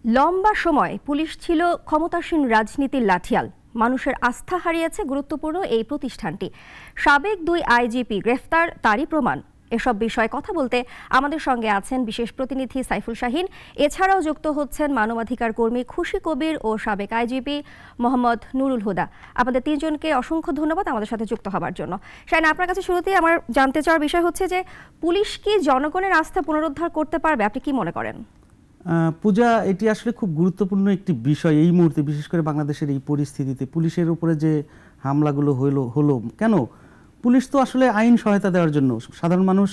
লম্বা সময় পুলিশ ছিল ক্ষমতাসীন রাজনীতির লাঠিয়াল। মানুষের আস্থা হারিয়েছে গুরুত্বপূর্ণ এই প্রতিষ্ঠানটি। সাবেক 2 আইজিপি গ্রেফতার তারই প্রমাণ। এসব বিষয়ে কথা বলতে আমাদের সঙ্গে আছেন বিশেষ প্রতিনিধি সাইফুল শাহীন। এছাড়াও যুক্ত হচ্ছেন মানবাধিকার কর্মী খুশি কবির ও সাবেক আইজিপি মোহাম্মদ নুরুল হুদা। আপনাদের তিনজনকে অসংখ্য ধন্যবাদ আমাদের সাথে যুক্ত হবার জন্য। শাহীন, আপনার কাছে শুরুতেই আমার জানতে চাওয়ার বিষয় হচ্ছে যে পুলিশ কি জনগণের আস্থা পুনরুদ্ধার করতে পারবে? আপনি কি মনে করেন? পূজা, এটি আসলে খুব গুরুত্বপূর্ণ একটি বিষয় এই মুহূর্তে, বিশেষ করে বাংলাদেশের এই পরিস্থিতিতে। পুলিশের উপরে যে হামলাগুলো হলো কেন? পুলিশ তো আসলে আইন সহায়তা দেওয়ার জন্য। সাধারণ মানুষ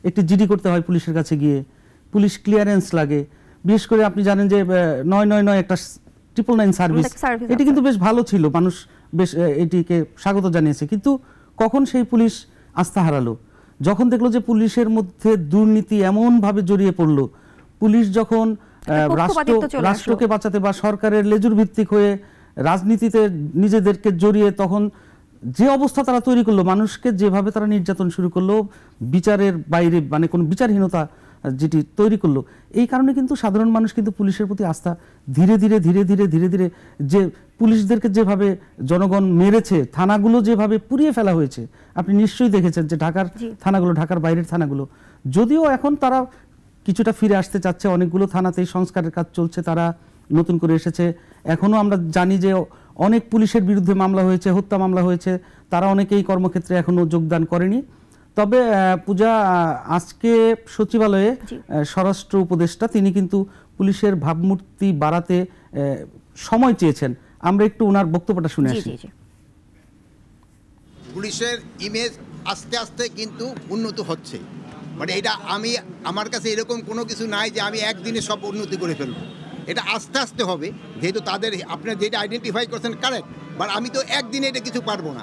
একটি জিডি করতে হয় পুলিশের কাছে গিয়ে, পুলিশ ক্লিয়ারেন্স লাগে। বিশেষ করে আপনি জানেন যে 999 একটা 999 সার্ভিস, এটি কিন্তু বেশ ভালো ছিল, মানুষ বেশ এটিকে স্বাগত জানিয়েছে। কিন্তু কখন সেই পুলিশ আস্থা হারালো? যখন দেখলো যে পুলিশের মধ্যে দুর্নীতি এমনভাবে জড়িয়ে পড়লো, পুলিশ যখন রাষ্ট্রকে বাঁচাতে বা সরকারের লেজুর ভিত্তিক হয়ে রাজনীতিতে নিজেদেরকে জড়িয়ে, তখন যে অবস্থা তারা তৈরি করলো, মানুষকে যেভাবে তারা নির্যাতন শুরু করলো, বিচারের বাইরে মানে কোনো বিচারহীনতা যেটি তৈরি করলো, এই কারণে কিন্তু সাধারণ মানুষ কিন্তু পুলিশের প্রতি আস্থা ধীরে ধীরে যে পুলিশদেরকে যেভাবে জনগণ মেরেছে, থানাগুলো যেভাবে পুড়িয়ে ফেলা হয়েছে, আপনি নিশ্চয়ই দেখেছেন যে ঢাকার থানাগুলো, ঢাকার বাইরের থানাগুলো। যদিও এখন তারা কিছুটা ফিরে আসতে চাচ্ছে, অনেকগুলো থানাতেই সংস্কারের কাজ চলছে, তারা নতুন করে এসেছে। এখনও আমরা জানি যে অনেক পুলিশের বিরুদ্ধে মামলা হয়েছে, হত্যা মামলা হয়েছে, তারা অনেকেই কর্মক্ষেত্রে এখনও যোগদান করেনি। তবে পূজা, আজকে সচিবালয়ে স্বরাষ্ট্র উপদেষ্টা তিনি কিন্তু পুলিশের ভাবমূর্তি বাড়াতে সময় চেয়েছেন। আমরা একটু ওনার বক্তব্যটা শুনে আসি। পুলিশের ইমেজ আস্তে আস্তে কিন্তু উন্নত হচ্ছে, মানে এটা আমার কাছে এরকম কোনো কিছু নাই যে আমি একদিনে সব উন্নতি করে ফেলবো। এটা আস্তে আস্তে হবে, যেহেতু তাদের আপনার যেটা আইডেন্টিফাই করছেন কারেক্ট, বাট আমি তো একদিনে এটা কিছু পারবো না।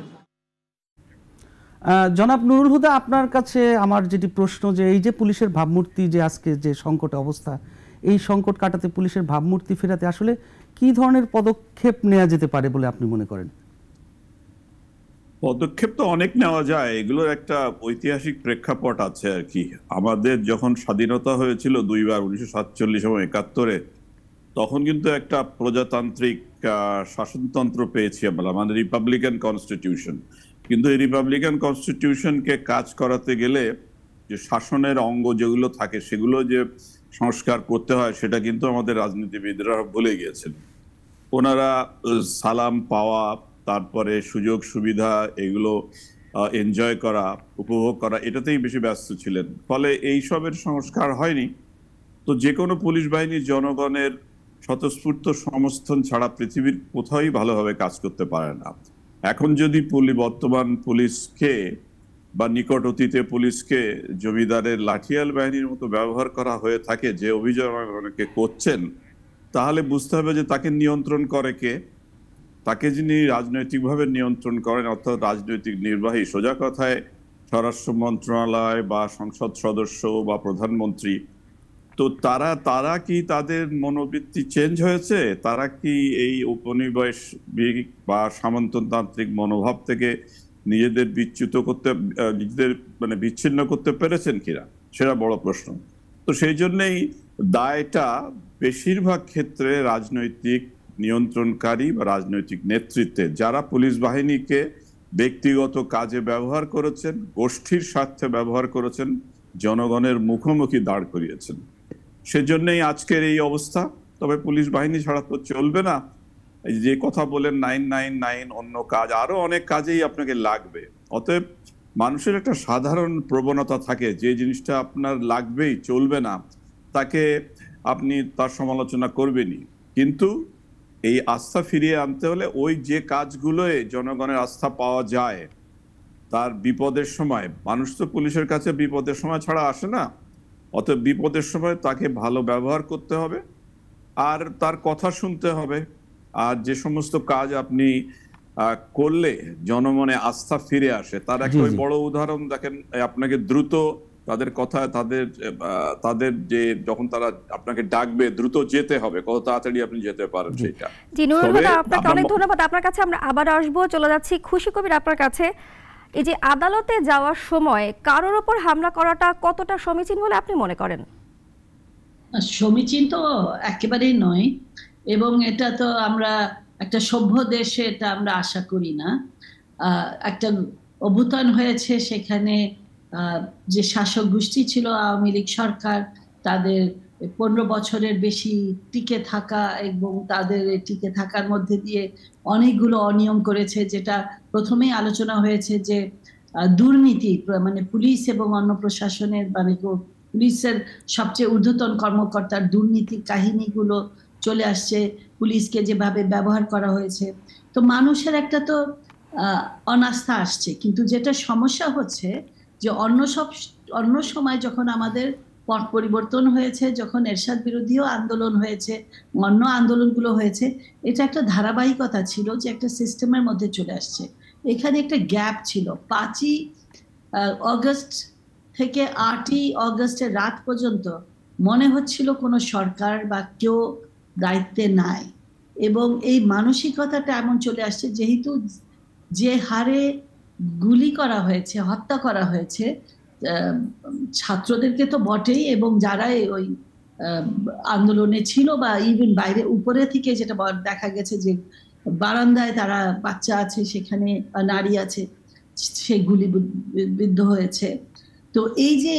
জনাব নুরুল হুদা, আপনার কাছে আমার যেটি প্রশ্ন, যে এই যে পুলিশের ভাবমূর্তি যে আজকে যে সংকট অবস্থা, এই সংকট কাটাতে পুলিশের ভাবমূর্তি ফেরাতে আসলে কি ধরনের পদক্ষেপ নেওয়া যেতে পারে বলে আপনি মনে করেন? পদক্ষেপ তো অনেক নেওয়া যায়, এগুলোর একটা ঐতিহাসিক প্রেক্ষাপট আছে আর কি। আমাদের যখন স্বাধীনতা হয়েছিল দুইবার, 1947 এবং 71-এ, তখন কিন্তু একটা প্রজাতান্ত্রিক শাসনতন্ত্র পেয়েছি আমরা, মানে রিপাবলিকান কনস্টিটিউশন। কিন্তু এই রিপাবলিকান কনস্টিটিউশনকে কাজ করাতে গেলে যে শাসনের অঙ্গ যেগুলো থাকে সেগুলো যে সংস্কার করতে হয়, সেটা কিন্তু আমাদের রাজনীতিবিদরা ভুলে গিয়েছেন। ওনারা সালাম পাওয়া, তারপরে সুযোগ সুবিধা এগুলো এনজয় করা, উপভোগ করা, এটাতেই বেশি ব্যস্ত ছিলেন। ফলে এইসবের সংস্কার হয়নি। তো যে কোনো পুলিশ বাহিনী জনগণের স্বতঃস্ফূর্ত সমর্থন ছাড়া পৃথিবীর কোথাওই ভালোভাবে কাজ করতে পারে না। এখন যদি বর্তমান পুলিশকে বা নিকট অতীতে পুলিশকে জমিদারের লাঠিয়াল বাহিনীর মতো ব্যবহার করা হয়ে থাকে, যে অভিযোগ অনেকে করছেন, তাহলে বুঝতে হবে যে তাকে নিয়ন্ত্রণ করে কে। তাকে যিনি রাজনৈতিকভাবে নিয়ন্ত্রণ করেন, অর্থাৎ রাজনৈতিক নির্বাহী, সোজা কথায় স্বরাষ্ট্র মন্ত্রণালয় বা সংসদ সদস্য বা প্রধানমন্ত্রী, তো তারা কি তাদের মনোবৃত্তি চেঞ্জ হয়েছে? তারা কি এই উপনিবেশিক বা সামন্ততান্ত্রিক মনোভাব থেকে নিজেদের বিচ্ছিন্ন করতে পেরেছেন কিনা, সেটা বড় প্রশ্ন। তো সেই জন্যই দায়টা বেশিরভাগ ক্ষেত্রে রাজনৈতিক নিয়ন্ত্রণকারী বা রাজনৈতিক নেতৃত্বে, যারা পুলিশ বাহিনীকে ব্যক্তিগত কাজে ব্যবহার করেছেন, গোষ্ঠীর স্বার্থে ব্যবহার করেছেন, জনগণের মুখোমুখি দাঁড় করিয়েছেন। সেজন্যই আজকের এই অবস্থা। তবে পুলিশ বাহিনী ছাড়া তো চলবে না। যে কথা বলেন 999, অন্য কাজ, আরো অনেক কাজেই আপনাকে লাগবে। অতএব মানুষের একটা সাধারণ প্রবণতা থাকে, যে জিনিসটা আপনার লাগবেই, চলবে না, তাকে আপনি তার সমালোচনা করবেনই। কিন্তু এই আস্থা ফিরিয়ে আনতে হলে ওই যে কাজগুলোয় জনগণের আস্থা পাওয়া যায়, তার বিপদের সময়, মানুষ তো পুলিশের কাছে বিপদের সময় ছাড়া আসে না, অতএব বিপদের সময় তাকে ভালো ব্যবহার করতে হবে আর তার কথা শুনতে হবে। আর যে সমস্ত কাজ আপনি করলে জনমনে আস্থা ফিরে আসে, তার একটা বড় উদাহরণ দেখেন। আপনাকে দ্রুত তাদের কথা, তাদের যে যখন তারা আপনাকে ডাকবে, দ্রুত যেতে হবে, কত তাড়াতাড়ি আপনি যেতে পারেন সেটা। জি নুরুল হুদা, আপনাকে অনেক ধন্যবাদ। আপনার কাছে আমরা আবার আসবো, চলে যাচ্ছি খুশি কবির আপনার কাছে। এই যে আদালতে যাওয়ার সময় কারোর উপর হামলা করাটা কতটা সমীচীন বলে আপনি মনে করেন? সমীচীন তো একেবারেই নয়, এবং এটা তো আমরা একটা সভ্য দেশে এটা আমরা আশা করি না। একটা অভ্যুত্থান হয়েছে, সেখানে যে শাসক গোষ্ঠী ছিল আওয়ামী লীগ সরকার, তাদের 15 বছরের বেশি টিকে থাকা এবং তাদের টিকে থাকার মধ্যে দিয়ে অনেকগুলো অনিয়ম করেছে, যেটা প্রথমেই আলোচনা হয়েছে যে দুর্নীতি, মানে পুলিশ এবং অন্য প্রশাসনের, মানে পুলিশের সবচেয়ে ঊর্ধ্বতন কর্মকর্তার দুর্নীতির কাহিনীগুলো চলে আসছে, পুলিশকে যেভাবে ব্যবহার করা হয়েছে। তো মানুষের একটা তো অনাস্থা আসছে, কিন্তু যেটা সমস্যা হচ্ছে যে অন্য সময় যখন আমাদের পট পরিবর্তন হয়েছে, যখন এরশাদ বিরোধীও আন্দোলন হয়েছে, অন্য আন্দোলনগুলো হয়েছে, এটা একটা ধারাবাহিকতা ছিল যে একটা সিস্টেমের মধ্যে চলে আসছে। এখানে একটা গ্যাপ ছিল। 5ই অগস্ট থেকে 8ই অগস্টের রাত পর্যন্ত মনে হচ্ছিল কোনো সরকার বা কেউ দায়িত্বে নাই, এবং এই মানসিকতাটা এমন চলে আসছে, যেহেতু যে হারে গুলি করা হয়েছে, হত্যা করা হয়েছে ছাত্রদেরকে তো বটেই, এবং যারা ওই আন্দোলনে ছিল বা ইভেন বাইরে উপরে থেকে যেটা দেখা গেছে যে বারান্দায় তারা বাচ্চা আছে, সেখানে নারী আছে, সে গুলি বিদ্ধ হয়েছে। তো এই যে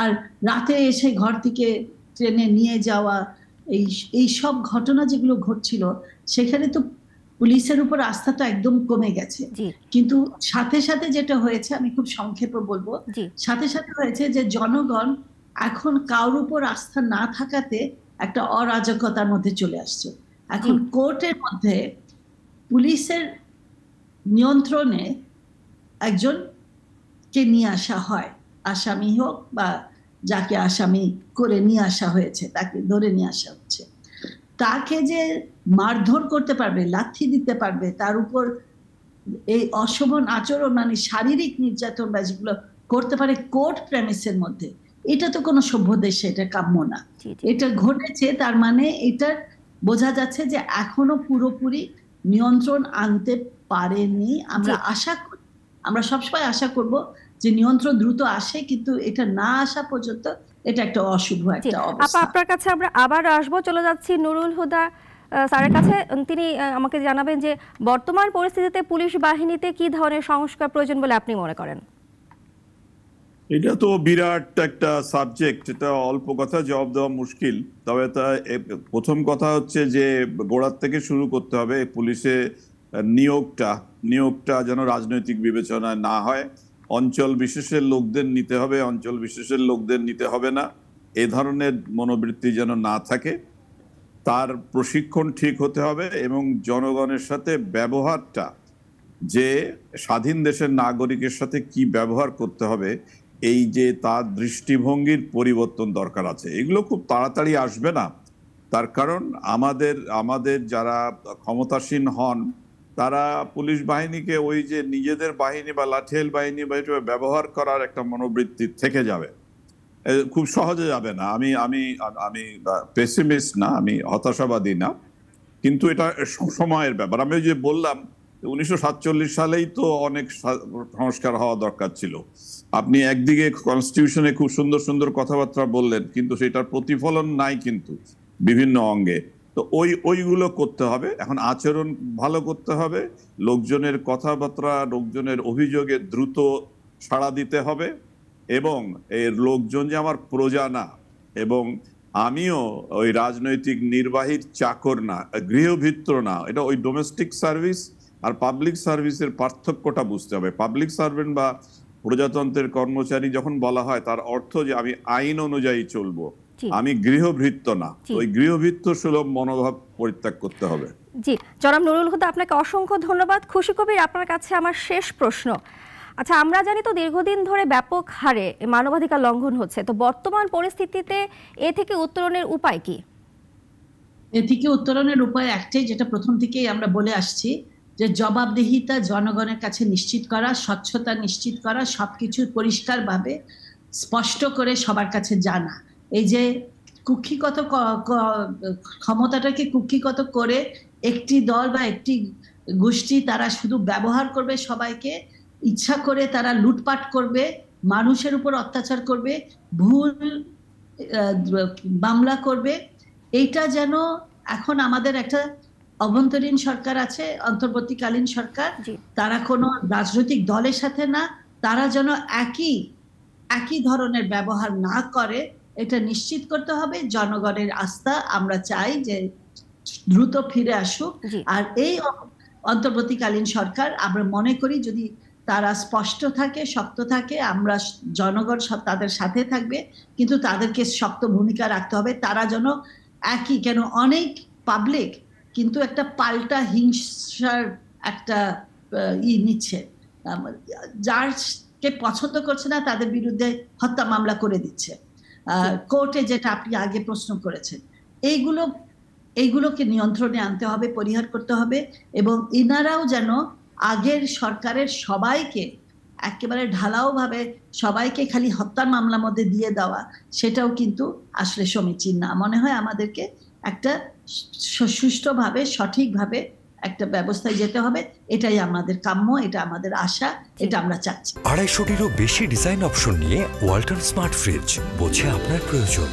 আর রাতে এসে ঘর থেকে ট্রেনে নিয়ে যাওয়া, এই সব ঘটনা যেগুলো ঘটছিল, সেখানে তো পুলিশের উপর আস্থা তো একদম কমে গেছে। কিন্তু সাথে সাথে যেটা হয়েছে, আমি খুব সংক্ষেপে বলবো, সাথে সাথে হয়েছে যে জনগণ এখন কারোর উপর আস্থা না থাকাতে একটা অরাজকতার মধ্যে চলে আসছে। এখন কোর্টের মধ্যে পুলিশের নিয়ন্ত্রণে একজনকে নিয়ে আসা হয়, আসামি হোক বা যাকে আসামি করে নিয়ে আসা হয়েছে, তাকে ধরে নিয়ে আসা হচ্ছে। তাকে যে মারধর করতে পারবে, লাথি দিতে পারবে, তার উপর এই অশোভন আচরণ, মানে শারীরিক নির্যাতন বা যেগুলো করতে পারে কোর্ট প্রেমিসের মধ্যে, এটা তো কোনো সভ্য দেশে এটা কাম্য না। এটা ঘটেছে, তার মানে এটা বোঝা যাচ্ছে যে এখনো পুরোপুরি নিয়ন্ত্রণ আনতে পারেনি। আমরা আশা করি, আমরা সবসময় আশা করব যে নিয়ন্ত্রণ দ্রুত আসে, কিন্তু এটা না আসা পর্যন্ত এটা একটা অশুভ একটা অবস্থা। আপনার কাছে আমরা আবার আসবো, চলে যাচ্ছি নুরুল হুদা স্যারের কাছে। তিনি আমাকে জানাবেন যে বর্তমান পরিস্থিতিতে পুলিশ বাহিনীতে কি ধরনের সংস্কার প্রয়োজন বলে আপনি মনে করেন? এটা তো বিরাট একটা সাবজেক্ট, এটা অল্প কথা জবাব দেওয়া মুশকিল। তবে তা প্রথম কথা হচ্ছে যে গোড়ার থেকে শুরু করতে হবে। পুলিশে নিয়োগটা যেন রাজনৈতিক বিবেচনায় না হয়। অঞ্চল বিশেষের লোকদের নিতে হবে, অঞ্চল বিশেষের লোকদের নিতে হবে না, এ ধরনের মনোবৃত্তি যেন না থাকে। তার প্রশিক্ষণ ঠিক হতে হবে, এবং জনগণের সাথে ব্যবহারটা, যে স্বাধীন দেশের নাগরিকের সাথে কি ব্যবহার করতে হবে, এই যে তার দৃষ্টিভঙ্গির পরিবর্তন দরকার আছে। এগুলো খুব তাড়াতাড়ি আসবে না, তার কারণ আমাদের যারা ক্ষমতাসীন হন, তারা পুলিশ বাহিনীকে ওই যে নিজেদের বাহিনী বা লাঠিয়াল বাহিনী বা ব্যবহার করার একটা মনোবৃত্তি থেকে যাবে, খুব সহজে যাবে না। আমি পেসিমিস্ট না, আমি হতাশাবাদী না, কিন্তু এটা সময়ের ব্যাপার। আমি যে বললাম 1947 সালেই তো অনেক সংস্কার হওয়া দরকার ছিল। আপনি একদিকে কনস্টিটিউশনে খুব সুন্দর সুন্দর কথাবার্তা বললেন, কিন্তু সেটার প্রতিফলন নাই কিন্তু বিভিন্ন অঙ্গে। তো ওইগুলো করতে হবে। এখন আচরণ ভালো করতে হবে, লোকজনের কথাবার্তা, লোকজনের অভিযোগে দ্রুত সাড়া দিতে হবে, এবং এর লোকজন যে আমার প্রজা না, এবং আমিও ওই রাজনৈতিক নির্বাহীর চাকর না, গৃহভৃত্য না। এটা ওই ডোমেস্টিক সার্ভিস আর পাবলিক সার্ভিসের পার্থক্যটা বুঝতে হবে। পাবলিক সার্ভেন্ট বা প্রজাতন্ত্রের কর্মচারী যখন বলা হয়, তার অর্থ যে আমি আইন অনুযায়ী চলবো, আমি গৃহভৃত্য না। ওই গৃহভৃত্য সুলভ মনোভাব পরিত্যাগ করতে হবে। জি, জনাব নুরুল হুদা, আপনাকে অসংখ্য ধন্যবাদ। খুশি কবির, আপনার কাছে আমার শেষ প্রশ্ন। আচ্ছা, আমরা জানি তো দীর্ঘদিন ধরে ব্যাপক হারে মানবাধিকার লঙ্ঘন হচ্ছে, তো বর্তমান পরিস্থিতিতে এ থেকে উত্তরণের উপায় কি? এ থেকে উত্তরণের উপায় একটাই, যেটা প্রথম থেকেই আমরা বলে আসছি, যে জবাবদিহিতা জনগণের কাছে নিশ্চিত করা, স্বচ্ছতা নিশ্চিত করা, সবকিছু পরিষ্কারভাবে স্পষ্ট করে সবার কাছে জানা। এই যে কুক্ষিগত ক্ষমতাটাকে কুক্ষিগত করে একটি দল বা একটি গোষ্ঠী তারা শুধু ব্যবহার করবে সবাইকে, ইচ্ছা করে তারা লুটপাট করবে, মানুষের উপর অত্যাচার করবে, ভুল মামলা করবে, এইটা যেন এখন আমাদের একটা অভ্যন্তরীণ সরকার আছে, অন্তর্বর্তীকালীন সরকার, তারা কোনো রাজনৈতিক দলের সাথে না, তারা যেন একই ধরনের ব্যবহার না করে, এটা নিশ্চিত করতে হবে। জনগণের আস্থা আমরা চাই যে দ্রুত ফিরে আসুক। আর এই অন্তর্বর্তীকালীন সরকার আমরা মনে করি যদি তারা স্পষ্ট থাকে, শক্ত থাকে, আমরা জনগণ তাদের সাথে থাকবে, কিন্তু তাদেরকে শক্ত ভূমিকা রাখতে হবে। তারা যেন কেন অনেক পাবলিক কিন্তু একটা পাল্টা হিংসার একটা নিচ্ছে, যারকে পছন্দ করছে না তাদের বিরুদ্ধে হত্যা মামলা করে দিচ্ছে কোর্টে, যেটা আপনি আগে প্রশ্ন করেছেন। এইগুলোকে নিয়ন্ত্রণে আনতে হবে, পরিহার করতে হবে, এবং ইনারাও যেন আগের সরকারের সবাইকে একেবারে ঢালাওভাবে সবাইকে খালি হত্যার মামলার মধ্যে দিয়ে দেওয়া, সেটাও কিন্তু আসলে সমীচীন না। মনে হয় আমাদেরকে একটা সুষ্ঠুভাবে সঠিকভাবে একটা ব্যবস্থায় যেতে হবে। এটাই আমাদের কাম্য, এটা আমাদের আশা, এটা আমরা চাচ্ছি। 250-টিরও বেশি ডিজাইন অপশন নিয়ে ওয়ালটন স্মার্ট ফ্রিজ, বোঝে আপনার প্রয়োজন।